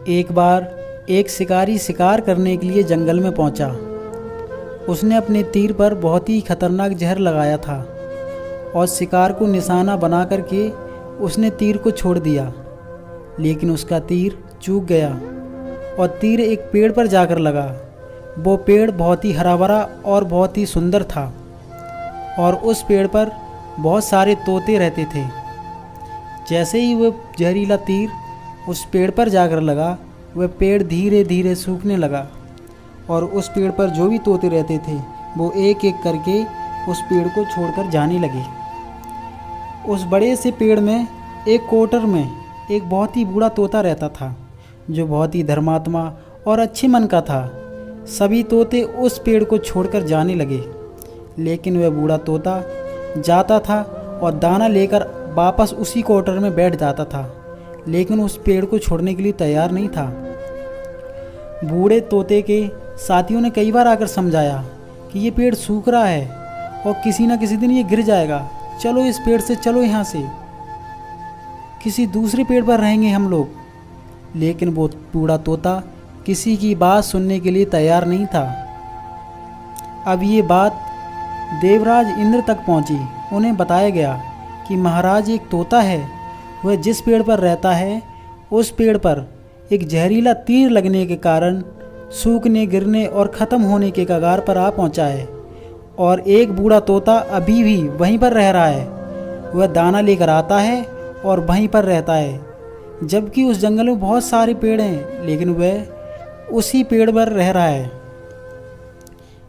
एक बार एक शिकारी शिकार करने के लिए जंगल में पहुंचा। उसने अपने तीर पर बहुत ही खतरनाक जहर लगाया था और शिकार को निशाना बना करके उसने तीर को छोड़ दिया, लेकिन उसका तीर चूक गया और तीर एक पेड़ पर जाकर लगा। वो पेड़ बहुत ही हरा भरा और बहुत ही सुंदर था और उस पेड़ पर बहुत सारे तोते रहते थे। जैसे ही वह जहरीला तीर उस पेड़ पर जाकर लगा, वह पेड़ धीरे धीरे सूखने लगा और उस पेड़ पर जो भी तोते रहते थे वो एक एक करके उस पेड़ को छोड़कर जाने लगे। उस बड़े से पेड़ में एक कोटर में एक बहुत ही बूढ़ा तोता रहता था, जो बहुत ही धर्मात्मा और अच्छे मन का था। सभी तोते उस पेड़ को छोड़कर जाने लगे, लेकिन वह बूढ़ा तोता जाता था और दाना लेकर वापस उसी कोटर में बैठ जाता था, लेकिन उस पेड़ को छोड़ने के लिए तैयार नहीं था। बूढ़े तोते के साथियों ने कई बार आकर समझाया कि ये पेड़ सूख रहा है और किसी न किसी दिन ये गिर जाएगा, चलो इस पेड़ से चलो, यहाँ से किसी दूसरे पेड़ पर रहेंगे हम लोग। लेकिन वो बूढ़ा तोता किसी की बात सुनने के लिए तैयार नहीं था। अब ये बात देवराज इंद्र तक पहुंची। उन्हें बताया गया कि महाराज, एक तोता है, वह जिस पेड़ पर रहता है उस पेड़ पर एक जहरीला तीर लगने के कारण सूखने, गिरने और ख़त्म होने के कगार पर आ पहुंचा है और एक बूढ़ा तोता अभी भी वहीं पर रह रहा है। वह दाना लेकर आता है और वहीं पर रहता है, जबकि उस जंगल में बहुत सारे पेड़ हैं, लेकिन वह उसी पेड़ पर रह रहा है।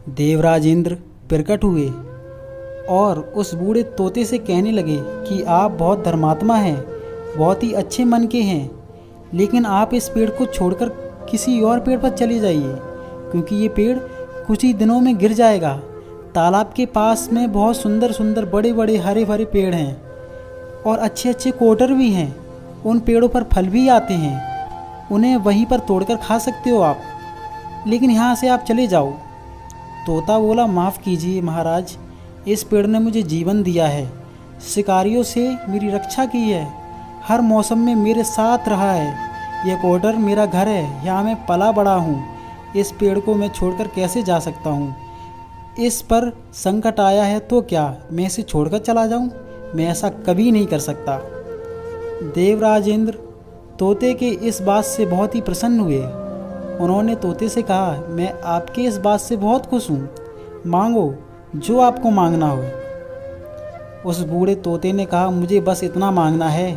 देवराज इंद्र प्रकट हुए और उस बूढ़े तोते से कहने लगे कि आप बहुत धर्मात्मा हैं, बहुत ही अच्छे मन के हैं, लेकिन आप इस पेड़ को छोड़कर किसी और पेड़ पर चले जाइए, क्योंकि ये पेड़ कुछ ही दिनों में गिर जाएगा। तालाब के पास में बहुत सुंदर सुंदर बड़े बड़े हरे भरे पेड़ हैं और अच्छे अच्छे कोटर भी हैं। उन पेड़ों पर फल भी आते हैं, उन्हें वहीं पर तोड़कर खा सकते हो आप, लेकिन यहाँ से आप चले जाओ। तोता बोला, माफ़ कीजिए महाराज, इस पेड़ ने मुझे जीवन दिया है, शिकारियों से मेरी रक्षा की है, हर मौसम में मेरे साथ रहा है। यह कोटर मेरा घर है, यहाँ मैं पला बड़ा हूँ। इस पेड़ को मैं छोड़कर कैसे जा सकता हूँ? इस पर संकट आया है तो क्या मैं इसे छोड़कर चला जाऊँ? मैं ऐसा कभी नहीं कर सकता। देवराज इंद्र तोते के इस बात से बहुत ही प्रसन्न हुए। उन्होंने तोते से कहा, मैं आपके इस बात से बहुत खुश हूँ, मांगो जो आपको मांगना हो। उस बूढ़े तोते ने कहा, मुझे बस इतना मांगना है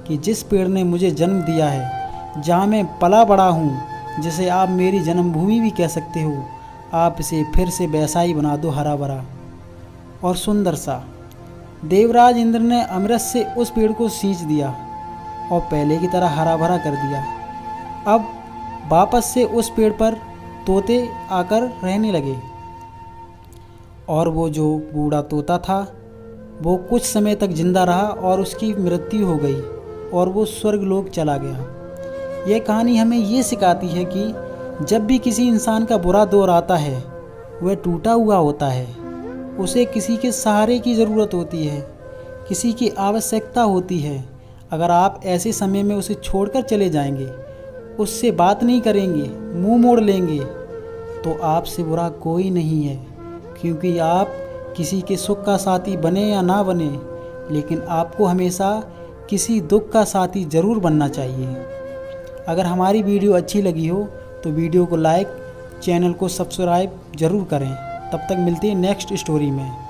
कि जिस पेड़ ने मुझे जन्म दिया है, जहाँ मैं पला बड़ा हूँ, जिसे आप मेरी जन्मभूमि भी कह सकते हो, आप इसे फिर से वैसा ही बना दो, हरा भरा और सुंदर सा। देवराज इंद्र ने अमृत से उस पेड़ को सींच दिया और पहले की तरह हरा भरा कर दिया। अब वापस से उस पेड़ पर तोते आकर रहने लगे और वो जो बूढ़ा तोता था वो कुछ समय तक जिंदा रहा और उसकी मृत्यु हो गई और वो स्वर्गलोक चला गया। यह कहानी हमें ये सिखाती है कि जब भी किसी इंसान का बुरा दौर आता है, वह टूटा हुआ होता है, उसे किसी के सहारे की ज़रूरत होती है, किसी की आवश्यकता होती है। अगर आप ऐसे समय में उसे छोड़कर चले जाएंगे, उससे बात नहीं करेंगे, मुंह मोड़ लेंगे, तो आपसे बुरा कोई नहीं है, क्योंकि आप किसी के सुख का साथी बने या ना बने, लेकिन आपको हमेशा किसी दुख का साथी ज़रूर बनना चाहिए। अगर हमारी वीडियो अच्छी लगी हो तो वीडियो को लाइक, चैनल को सब्सक्राइब ज़रूर करें। तब तक मिलते हैं नेक्स्ट स्टोरी में।